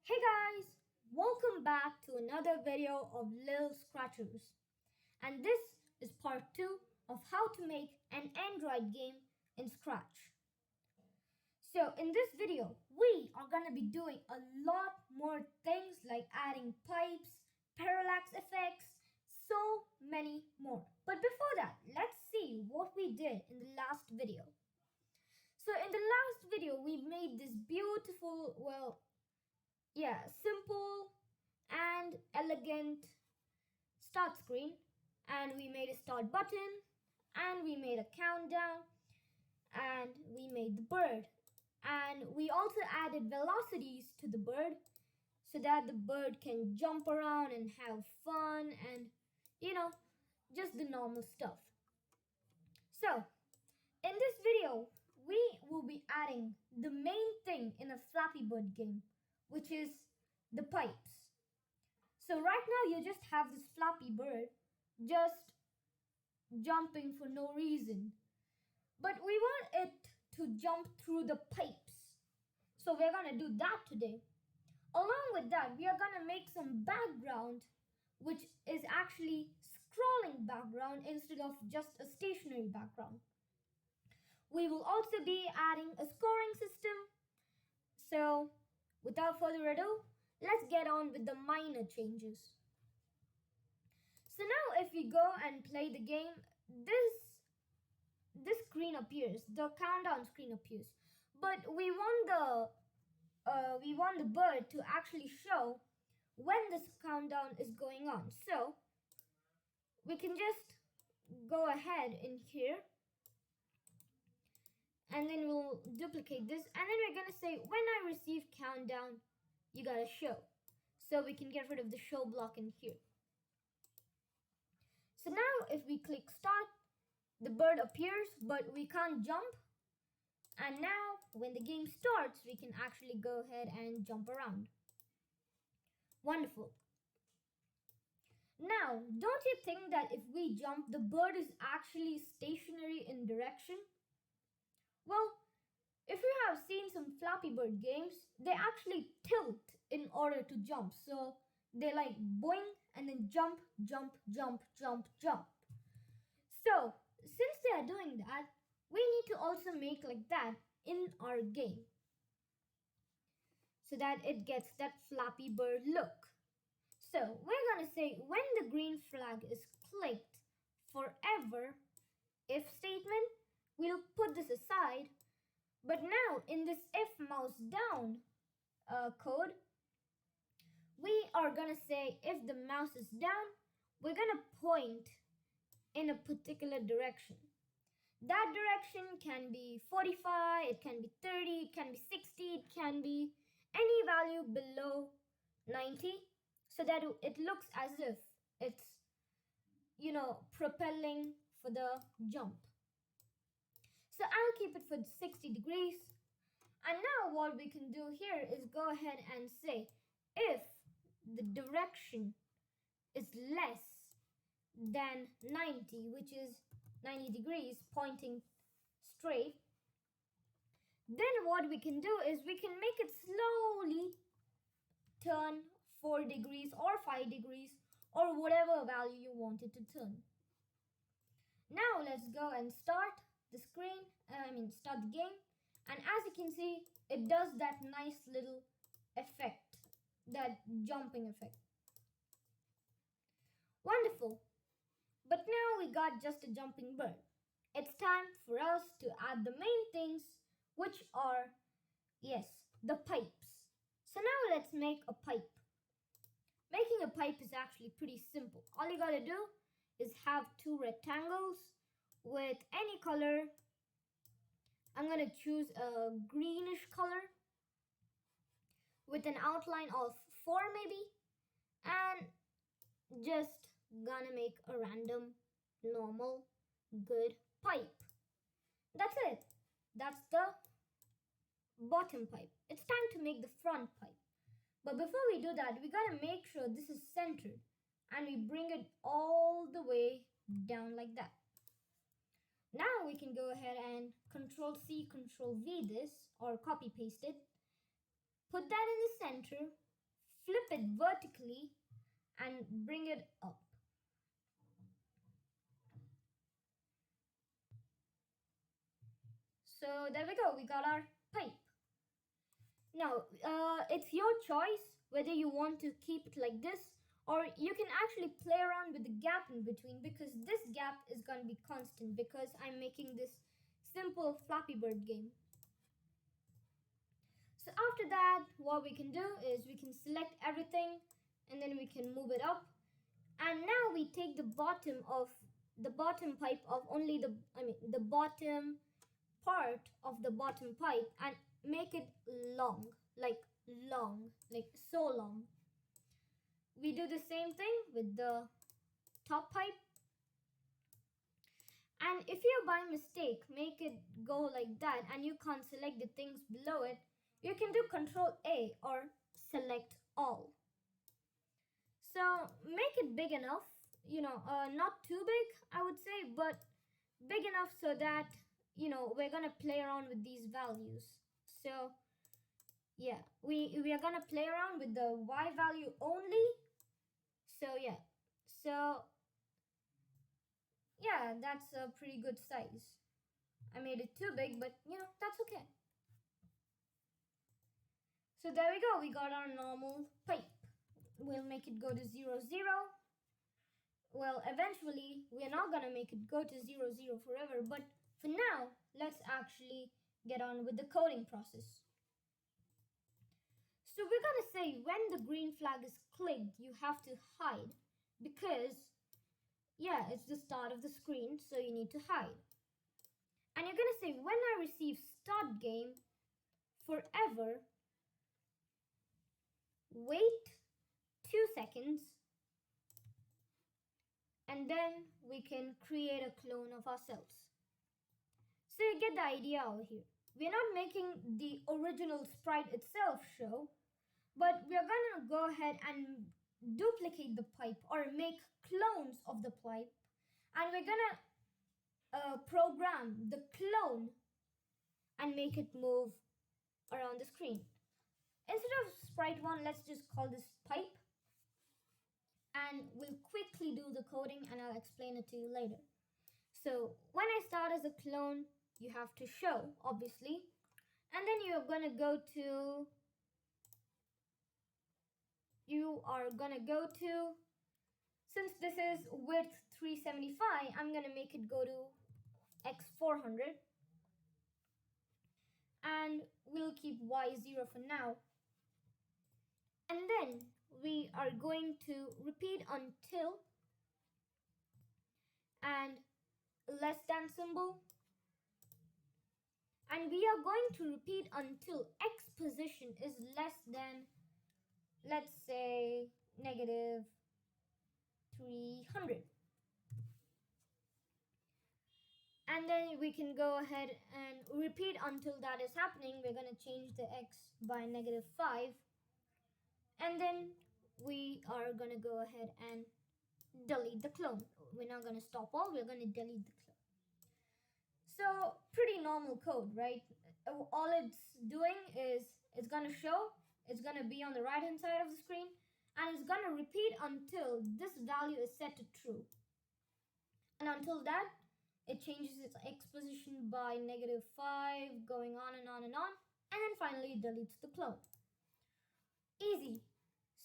Hey guys, welcome back to another video of Lil Scratchers. And this is part 2 of how to make an Android game in Scratch. So in this video, we are going to be doing a lot more things like adding pipes, parallax effects, so many more. But before that, let's see what we did in the last video. So in the last video, we made this beautiful, simple and elegant start screen, and we made a start button, and we made a countdown, and we made the bird, and we also added velocities to the bird so that the bird can jump around and have fun and you know just the normal stuff. So in this video we will be adding the main thing in a Flappy Bird game, which is the pipes. So right now you just have this Flappy Bird just jumping for no reason. But we want it to jump through the pipes. So we're gonna do that today. Along with that, we are gonna make some background which is actually scrolling background instead of just a stationary background. We will also be adding a scoring system. So without further ado, let's get on with the minor changes. So now if we go and play the game, this screen appears, the countdown screen appears. But we want the bird to actually show when this countdown is going on. So we can just go ahead in here and then we'll duplicate this, and then we're gonna say when I receive countdown you gotta show. So we can get rid of the show block in here. So now if we click start, the bird appears but we can't jump. And now when the game starts, we can actually go ahead and jump around. Wonderful. Now, don't you think that if we jump, the bird is actually stationary in direction? Well, if you have seen some Flappy Bird games, they actually tilt in order to jump. So they like boing and then jump, jump, jump, jump, jump. So since they are doing that, we need to also make like that in our game so that it gets that Flappy Bird look. So we're gonna say when the green flag is clicked forever if statement, we'll put this aside. But now in this if mouse down code, we are gonna say if the mouse is down, we're gonna point in a particular direction. That direction can be 45, it can be 30, it can be 60, it can be any value below 90, so that it looks as if it's, propelling for the jump. So I'll keep it for 60 degrees. And now what we can do here is go ahead and say if the direction is less than 90, which is 90 degrees pointing straight, then what we can do is we can make it slowly turn 4 degrees or 5 degrees or whatever value you want it to turn. Now let's go and start the start the game. And as you can see, it does that nice little effect, that jumping effect. Wonderful. But now we got just a jumping bird. It's time for us to add the main things, which are, yes, the pipes. So now let's make a pipe. Making a pipe is actually pretty simple. All you gotta do is have two rectangles with any color. I'm gonna choose a greenish color with an outline of 4 maybe, and just gonna make a random normal good pipe. That's it. That's the bottom pipe. It's time to make the front pipe. But before we do that, we gotta make sure this is centered and we bring it all the way down like that. Now we can go ahead and Control C, Control V this, or copy paste it. Put that in the center flip it vertically and bring it up. So there we go, we got our pipe. Now, it's your choice whether you want to keep it like this, or you can actually play around with the gap in between, because this gap is going to be constant because I'm making this simple Flappy Bird game. So after that, what we can do is we can select everything and then we can move it up. And now we take the bottom pipe of only the bottom part of the bottom pipe and make it long, like so long. We do the same thing with the top pipe. And if you by mistake make it go like that and you can't select the things below it, you can do Control A or select all. So make it big enough, not too big, I would say, but big enough so that, we're gonna play around with these values. So yeah, we are gonna play around with the Y value only. So yeah, that's a pretty good size. I made it too big, but that's okay. So there we go, we got our normal pipe. We'll make it go to 0, 0. Well, eventually, we're not gonna make it go to 0, 0 forever, but for now, let's actually get on with the coding process. So we're gonna say when the green flag is clicked, you have to hide, because it's the start of the screen, so you need to hide. And you're gonna say when I receive start game, forever, wait 2 seconds, and then we can create a clone of ourselves. So you get the idea over here. We're not making the original sprite itself show, but we're gonna go ahead and duplicate the pipe or make clones of the pipe, and we're gonna program the clone and make it move around the screen. Instead of sprite 1, let's just call this pipe, and we'll quickly do the coding and I'll explain it to you later. So when I start as a clone, you have to show, obviously, and then you are gonna go to since this is width 375, I'm gonna make it go to x400, and we'll keep y0 for now. And then we are going to repeat until and less than symbol, and we are going to repeat until x position is less than, let's say, negative 300. And then we can go ahead and repeat until that is happening. We're going to change the x by negative 5. And then we are going to go ahead and delete the clone. We're not going to stop all, we're going to delete the clone. So pretty normal code, right? All it's doing is it's going to show, it's going to be on the right hand side of the screen, and it's going to repeat until this value is set to true. And until that, it changes its x position by negative 5, going on and on and on, and then finally it deletes the clone. Easy.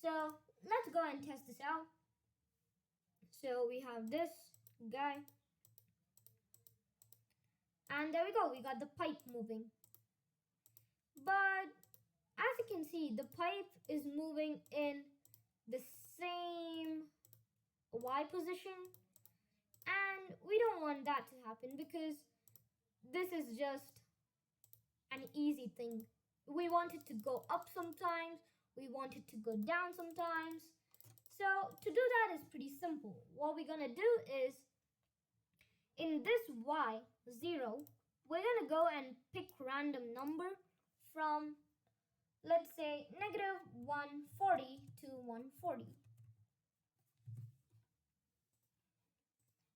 So let's go and test this out. So we have this guy, and there we go, we got the pipe moving. But as you can see, the pipe is moving in the same Y position, and we don't want that to happen because this is just an easy thing. We want it to go up sometimes, we want it to go down sometimes. So to do that is pretty simple. What we're gonna do is, in this Y0, we're gonna go and pick random number from, let's say, negative 140 to 140.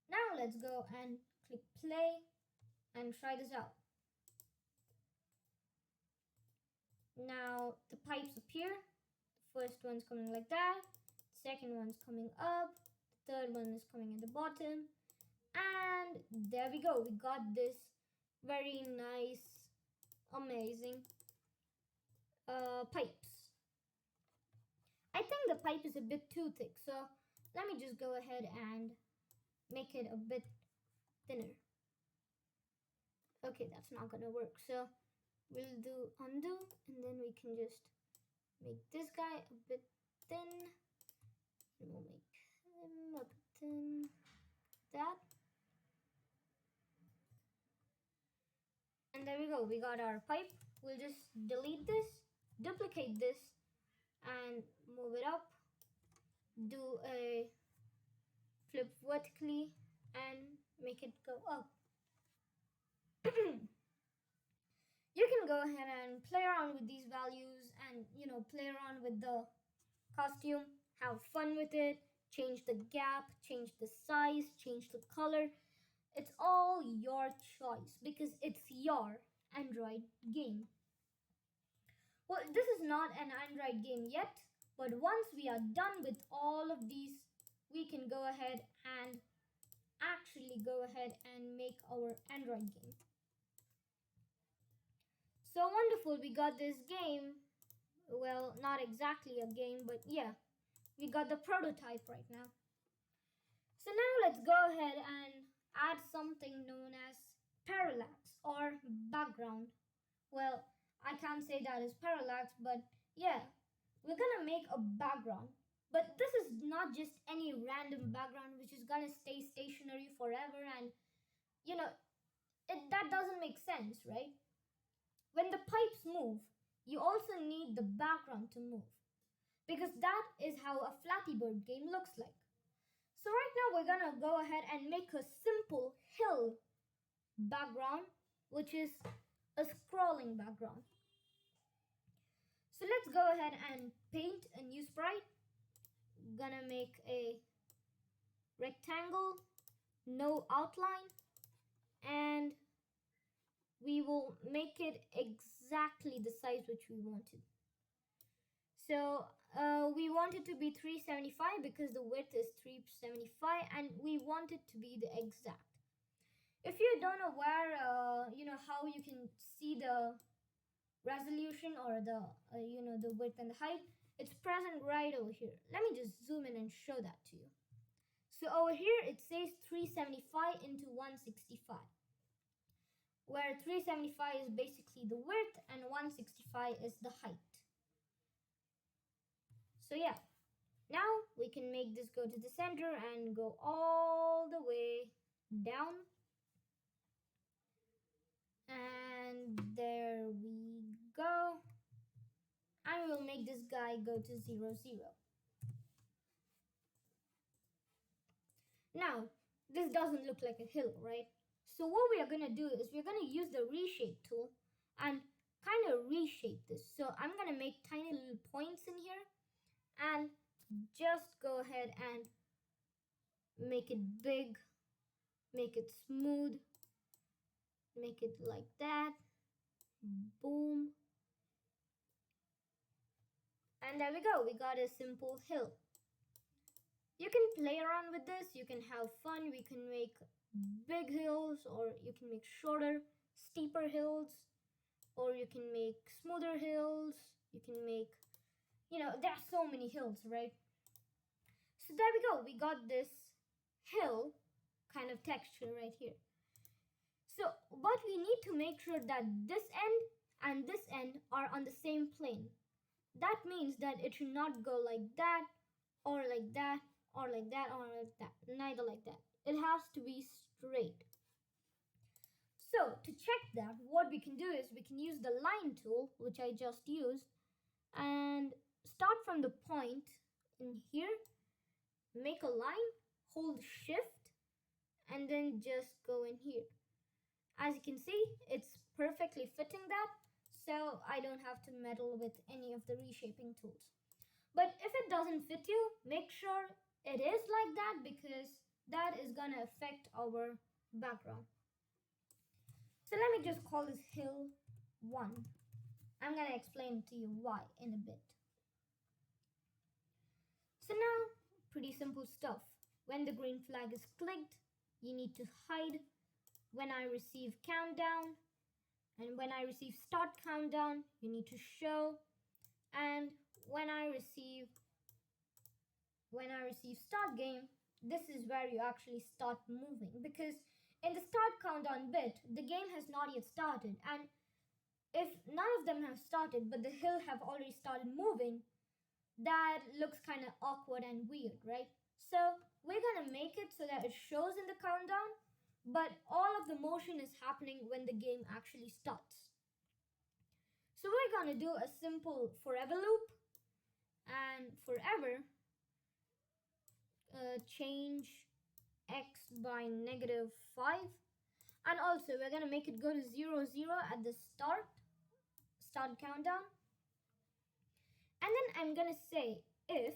Now let's go and click play and try this out. Now the pipes appear, First one's coming like that, second one's coming up, the third one is coming at the bottom, and there we go. We got this very nice, amazing pipes. I think the pipe is a bit too thick, so let me just go ahead and make it a bit thinner. Okay, that's not gonna work, so we'll do undo, and then we can just make this guy a bit thin, and we'll make him a bit thin, that. And there we go, we got our pipe. We'll just delete this, duplicate this, and move it up, do a flip vertically, and make it go up. You can go ahead and play around with these values and, play around with the costume, have fun with it, change the gap, change the size, change the color. It's all your choice because it's your Android game. Well, this is not an Android game yet, but once we are done with all of these, we can go ahead and actually make our Android game. So wonderful, we got this game. Well, not exactly a game, but yeah, we got the prototype right now. So now let's go ahead and add something known as parallax or background. Well, I can't say that is parallax, but yeah, we're gonna make a background. But this is not just any random background which is gonna stay stationary forever, and that doesn't make sense, right? When the pipes move, you also need the background to move, because that is how a Flappy Bird game looks like. So right now we're gonna go ahead and make a simple hill background, which is a scrolling background. So let's go ahead and paint a new sprite. Gonna make a rectangle, no outline, and we will make it exactly the size which we wanted. So we want it to be 375 because the width is 375, and we want it to be the exact. If you don't know where, how you can see the resolution or the width and the height, it's present right over here. Let me just zoom in and show that to you. So over here it says 375 into 165, where 375 is basically the width and 165 is the height. So yeah, now we can make this go to the center and go all the way down. And there we go. And we'll make this guy go to 0, 0. Now, this doesn't look like a hill, right? So what we are going to do is we're going to use the reshape tool and kind of reshape this. So I'm going to make tiny little points in here and just go ahead and make it big, make it smooth, make it like that. Boom. And there we go. We got a simple hill. You can play around with this. You can have fun. We can make big hills, or you can make shorter, steeper hills, or you can make smoother hills. You can make, there are so many hills, right? So there we go. We got this hill kind of texture right here. So, but we need to make sure that this end and this end are on the same plane. That means that it should not go like that, or like that, or like that, or like that. Neither like that. It has to be straight. So to check that, what we can do is we can use the line tool, which I just used, and start from the point in here, make a line, hold shift, and then just go in here. As you can see, it's perfectly fitting that, so I don't have to meddle with any of the reshaping tools. But if it doesn't fit you, make sure it is like that, because that is gonna affect our background. So let me just call this hill 1. I'm gonna explain to you why in a bit. So now, pretty simple stuff. When the green flag is clicked, you need to hide. When I receive countdown, and when I receive start countdown, you need to show. And when I receive start game, this is where you actually start moving, because in the start countdown bit, the game has not yet started, and if none of them have started but the hill have already started moving, that looks kind of awkward and weird, right? So we're gonna make it so that it shows in the countdown, but all of the motion is happening when the game actually starts. So we're gonna do a simple forever loop, and forever change x by -5, and also we're gonna make it go to 0 0 at the start countdown, and then I'm gonna say if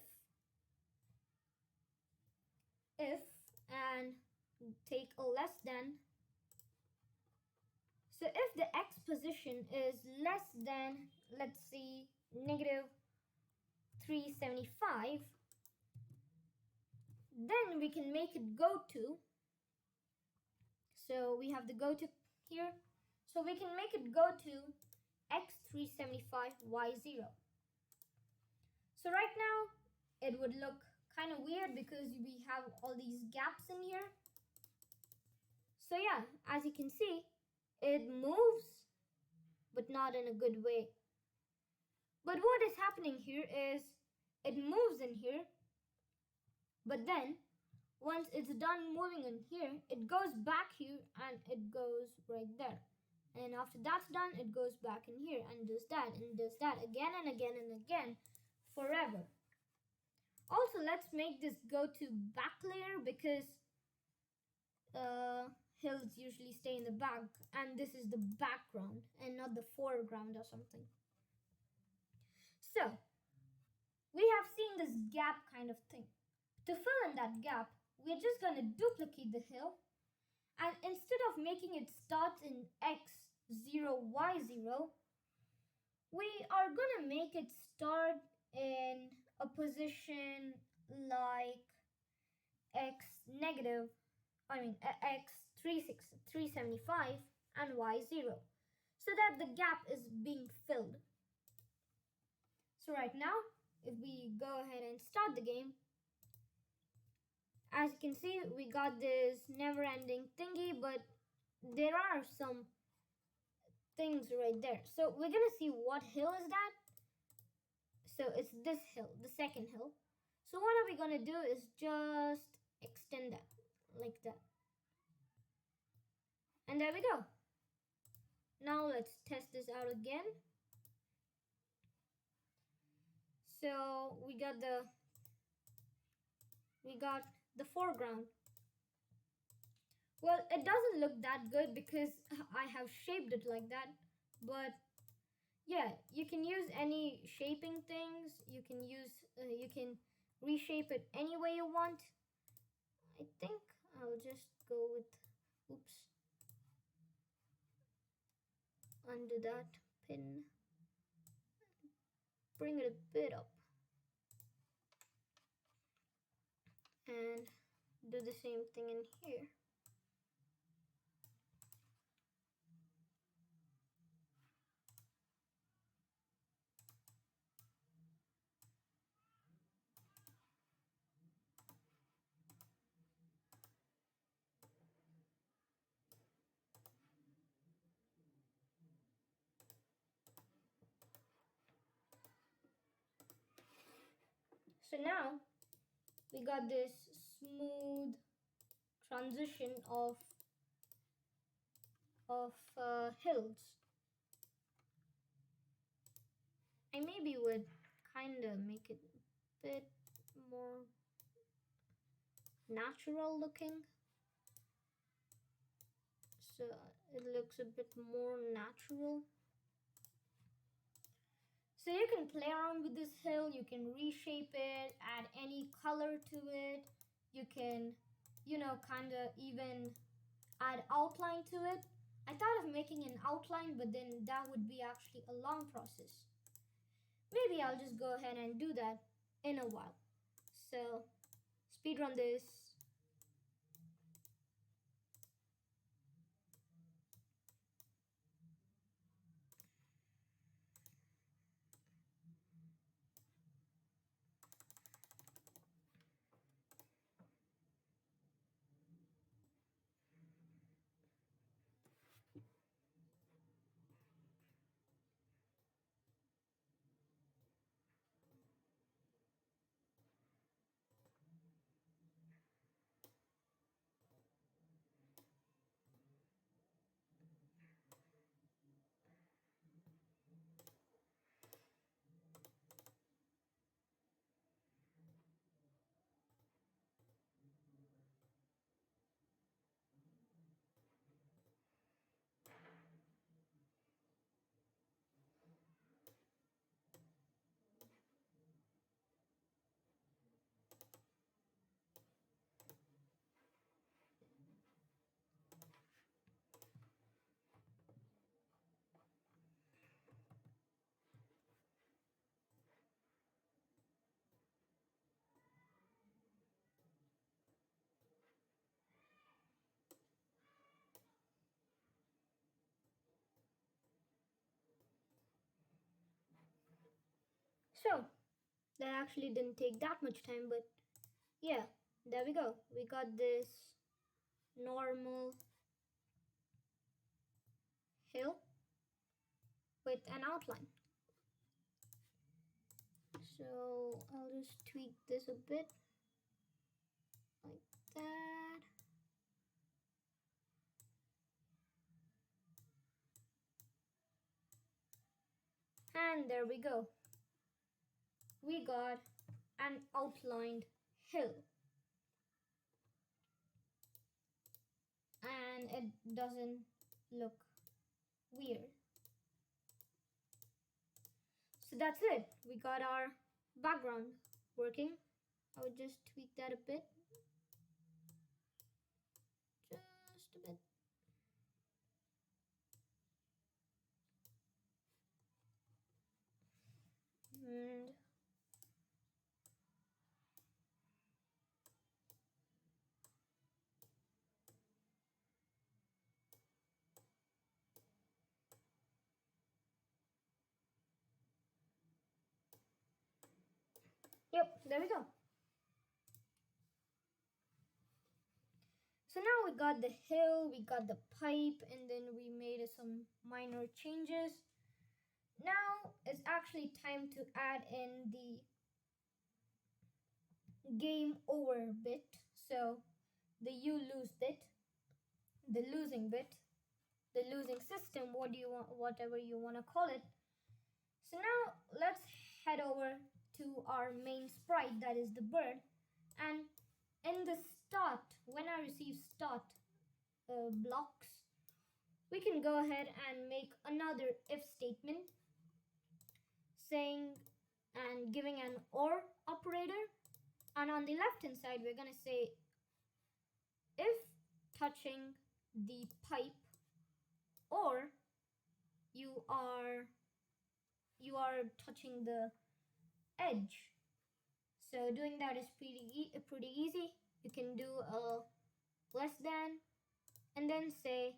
and take a less than. So if the x position is less than, let's see, -375, then we can make it go to. So we have the go to here. So we can make it go to x375 y0. So right now it would look kind of weird because we have all these gaps in here. So yeah, as you can see, it moves, but not in a good way. But what is happening here is it moves in here, but then once it's done moving in here, it goes back here and it goes right there. And after that's done, it goes back in here and does that again and again and again forever. Also, let's make this go to back layer, because hills usually stay in the back, and this is the background and not the foreground or something. So we have seen this gap kind of thing. To fill in that gap, we're just going to duplicate the hill, and instead of making it start in x0 y0, we are going to make it start in a position like x375 and y0, so that the gap is being filled. So right now, if we go ahead and start the game, as you can see, we got this never-ending thingy, but there are some things right there. So we're gonna see what hill is that. So it's this hill, the second hill. So what are we gonna do is just extend that like that. And there we go. Now let's test this out again. So we got the foreground. Well, it doesn't look that good because I have shaped it like that, but yeah, you can use any shaping things. You can reshape it any way you want. I think I'll just go with, oops, undo that pin, bring it a bit up, and do the same thing in here. So now we got this smooth transition of hills. I maybe would kind of make it a bit more natural looking, so it looks a bit more natural. So you can play around with this hill, you can reshape it, add any color to it, you can, kind of even add outline to it. I thought of making an outline, but then that would be actually a long process. Maybe I'll just go ahead and do that in a while. So speedrun this. So that actually didn't take that much time, but yeah, there we go. We got this normal hill with an outline. So I'll just tweak this a bit like that. And there we go. We got an outlined hill. And it doesn't look weird. So that's it. We got our background working. I would just tweak that a bit. Just a bit. And yep, there we go. So now we got the hill, we got the pipe, and then we made some minor changes. Now it's actually time to add in the game over bit. So the you lose bit, the losing bit, the losing system, what do you want, whatever you want to call it. So now let's head over to our main sprite, that is the bird, and in the start, when I receive start blocks, we can go ahead and make another if statement saying and giving an or operator, and on the left hand side we're going to say if touching the pipe or you are touching the edge. So doing that is pretty easy. You can do a less than and then say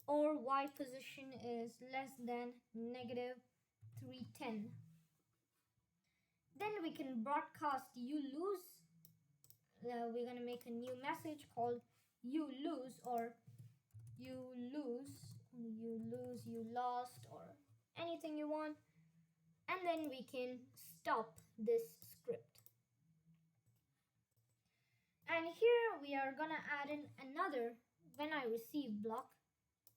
or y position is less than negative 310. Then we can broadcast you lose. We're gonna make a new message called you lose, or you lose, you lost, or anything you want. And then we can stop this script. And here we are gonna add in another when I receive block,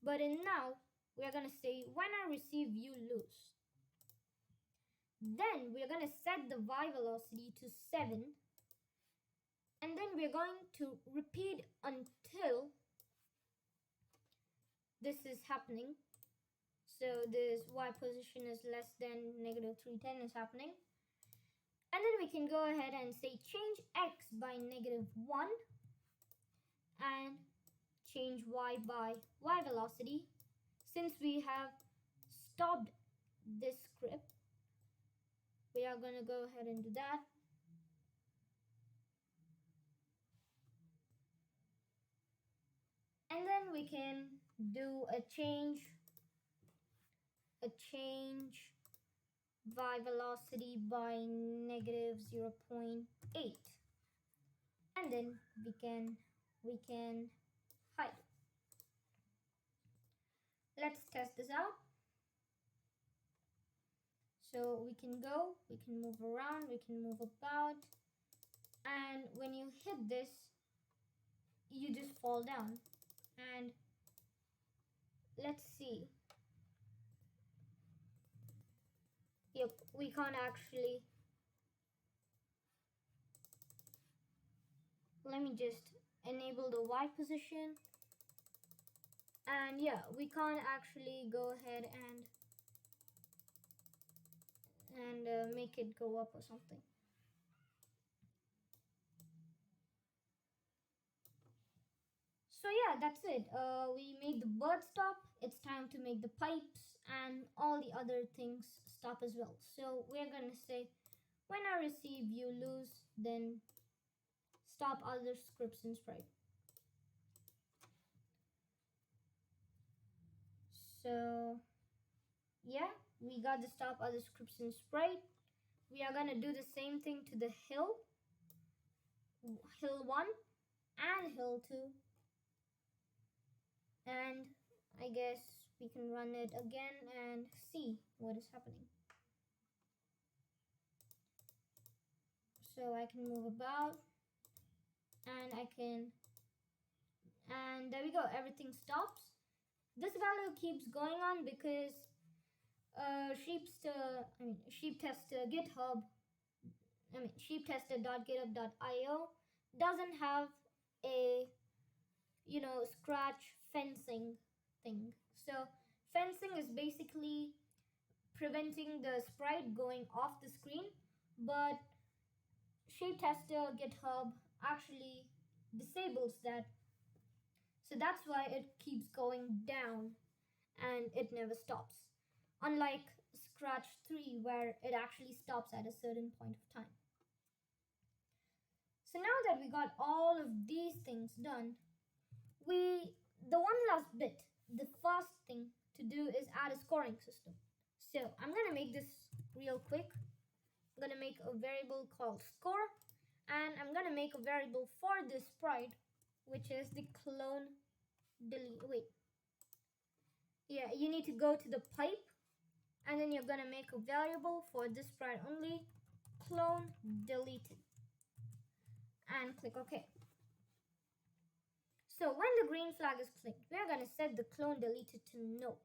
but in now we are gonna say when I receive you lose. Then we're gonna set the y velocity to 7, and then we're going to repeat until this is happening. So this y position is less than negative 310 is happening. And then we can go ahead and say change x by negative 1 and change y by y velocity. Since we have stopped this script, we are going to go ahead and do that. And then we can do a change y velocity by -0.8, and then we can hide. Let's test this out. So we can move around, we can move about, and when you hit this, you just fall down. And let's see. Yep, we can't actually. Let me just enable the Y position. And yeah, we can't actually go ahead and make it go up or something. So yeah, that's it. We made the bird stop. It's time to make the pipes and all the other things stop as well. So we're gonna say, when I receive you lose, then stop other scripts in Sprite. So yeah, we got the stop other scripts in Sprite. We are gonna do the same thing to the hill 1 and hill 2. And I guess we can run it again and see what is happening. So I can move about, and there we go, everything stops. This value keeps going on because sheeptester.github.io doesn't have a scratch fencing thing. So fencing is basically preventing the sprite going off the screen, but ShapeTester GitHub actually disables that. So that's why it keeps going down and it never stops. Unlike Scratch 3, where it actually stops at a certain point of time. So now that we got all of these things done, the one last bit, the first thing to do is add a scoring system. So I'm gonna make this real quick. I'm gonna make a variable called score, and I'm gonna make a variable for this sprite, which is the clone delete. Wait, yeah, you need to go to the pipe, and then you're gonna make a variable for this sprite only, clone deleted, and click OK. So when the green flag is clicked, we're gonna set the clone deleted to no,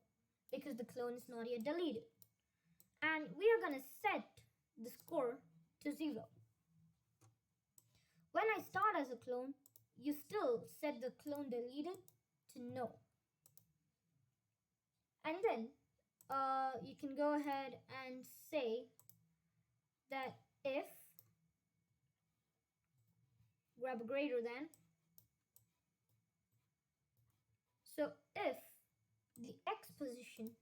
because the clone is not yet deleted, and we are gonna set the score to 0. When I start as a clone, you still set the clone deleted to no. And then you can go ahead and say that if grab a greater than, so if the x position,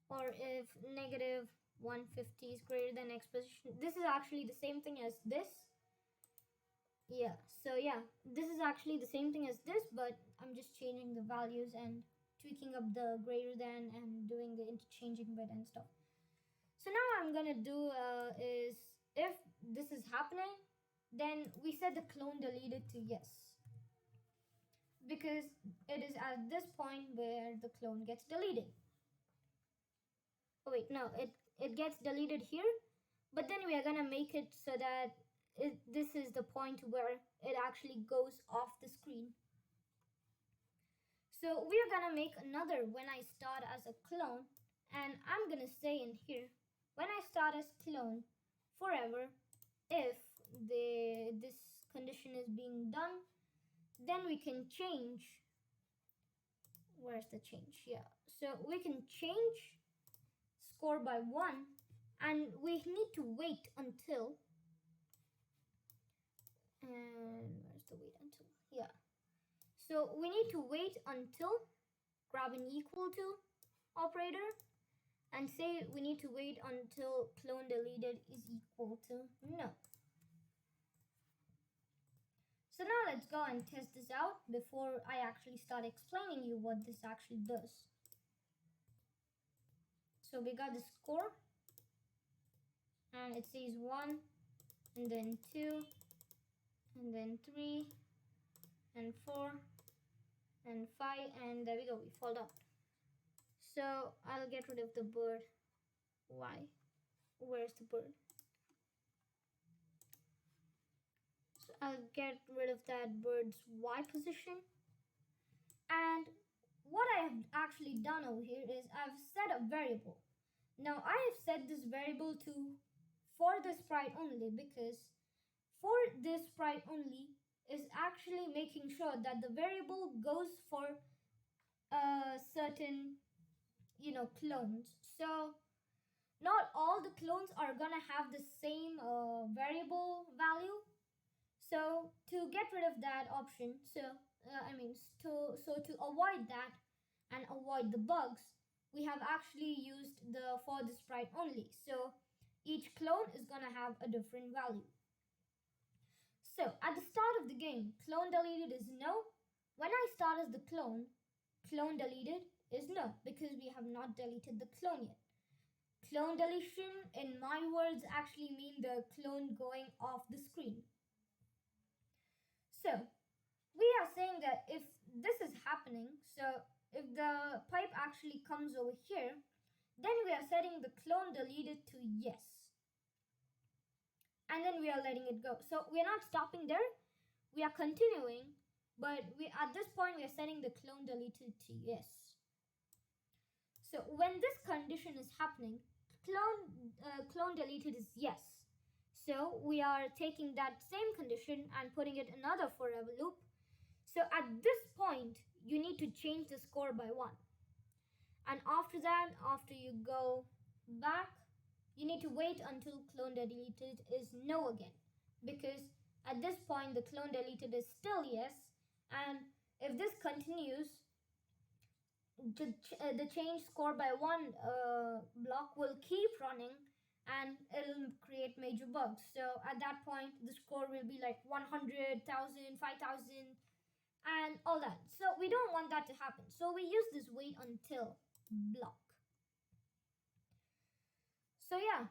or if -150 is greater than x position, this is actually the same thing as this. Yeah, so yeah, this is actually the same thing as this, but I'm just changing the values and tweaking up the greater than and doing the interchanging bit and stuff. So now what I'm gonna do is, if this is happening, then we set the clone deleted to yes, because it is at this point where the clone gets deleted. Oh wait, no, it gets deleted here, but then we are gonna make it so that this is the point where it actually goes off the screen. So we are gonna make another when I start as a clone, and I'm gonna say in here, when I start as clone forever, if this condition is being done, then we can change. Where's the change? Yeah, so we can change score by 1, and we need to wait until, and where's the wait until? Yeah, so we need to wait until, grab an equal to operator, and say we need to wait until clone deleted is equal to no. So now let's go and test this out before I actually start explaining you what this actually does. So we got the score, and it says 1, and then 2, and then 3, and 4, and 5, and there we go, we fall out. So I'll get rid of the bird. Why? Where's the bird? So I'll get rid of that bird's Y position. And what I have actually done over here is I've set a variable. Now I have set this variable to for the sprite only, because for this sprite only is actually making sure that the variable goes for certain clones. So not all the clones are gonna have the same variable value. So to get rid of that option, to avoid that and avoid the bugs, we have actually used the for the sprite only. So each clone is gonna have a different value. So at the start of the game, clone deleted is no. When I start as the clone deleted is no, because we have not deleted the clone yet. Clone deletion, in my words, actually mean the clone going off the screen. So we are saying that if this is happening, so if the pipe actually comes over here, then we are setting the clone deleted to yes. And then we are letting it go. So we are not stopping there. We are continuing, but at this point we are setting the clone deleted to yes. So when this condition is happening, clone deleted is yes. So we are taking that same condition and putting it another forever loop. So at this point, you need to change the score by 1. And after that, after you go back, you need to wait until clone deleted is no again. Because at this point, the clone deleted is still yes. And if this continues, the change score by 1 block will keep running, and it'll create major bugs. So at that point, the score will be like 100,000, 5,000, and all that. So we don't want that to happen. So we use this wait until block. So yeah,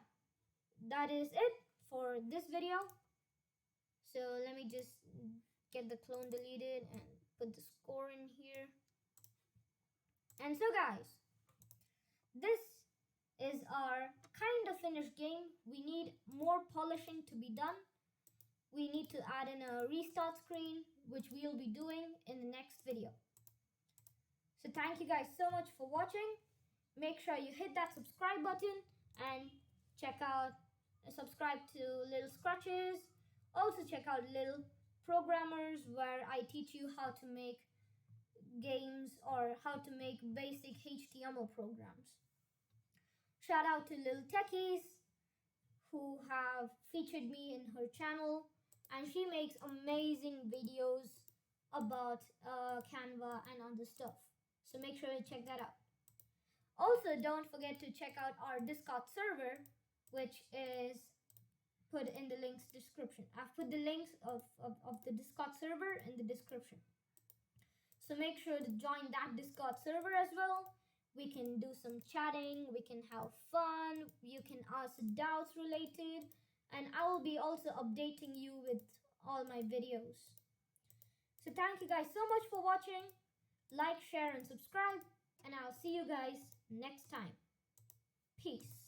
that is it for this video. So let me just get the clone deleted and put the score in here. And so guys, this is our kind of finished game. We need more polishing to be done. We need to add in a restart screen, which we'll be doing in the next video. So thank you guys so much for watching. Make sure you hit that subscribe button and subscribe to Little Scratches. Also check out Little Programmers, where I teach you how to make games or how to make basic HTML programs. Shout out to Little Techies, who have featured me in her channel, and she makes amazing videos about Canva and other stuff. So make sure to check that out. Also, don't forget to check out our Discord server, which is put in the links description. I've put the links of the Discord server in the description. So make sure to join that Discord server as well. We can do some chatting, we can have fun, you can ask doubts related, and I will be also updating you with all my videos. So thank you guys so much for watching. Like, share, and subscribe, and I'll see you guys next time. Peace.